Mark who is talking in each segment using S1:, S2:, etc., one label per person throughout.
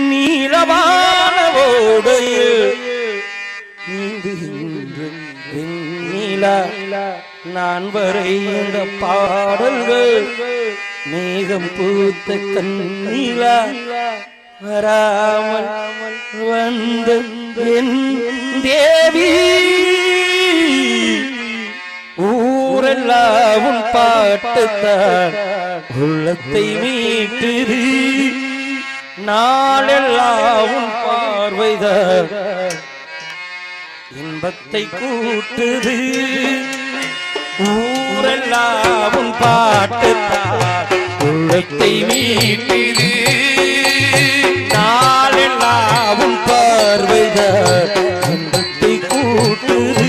S1: நீலவான ஓடையில் நான் வரைந்த பாடல்கள் மேகம் பூத்த கண்ணீலா வராமல் வந்த என் தேவி ஊரெல்லாம் பாட்டுத்தான் உள்ளத்தை மீட்டுது நாளெல்லாம் பார்வைதான் இன்பத்தை கூட்டுது ஊரெல்லாம் பாட்டுத்தான் உள்ளத்தை மீட்டுது நாளெல்லாம் பார்வைதான் இன்பத்தை கூட்டுது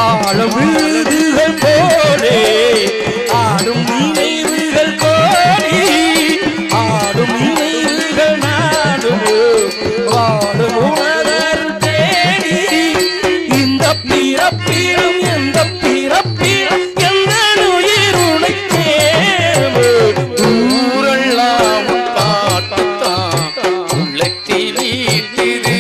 S1: ஆளும் விழுதுகள் போலே ஆடும் நினைவுகள் கோடி ஆடும் நினைவுகள் நாடும் வாடும் உணர் தேடி இந்த பிறப்பிலும் எந்த பிறப்பிலும் எந்த உயிருனை ஊரெல்லாம் பாட்டுத்தான் உள்ளத்தில் ஈட்டுது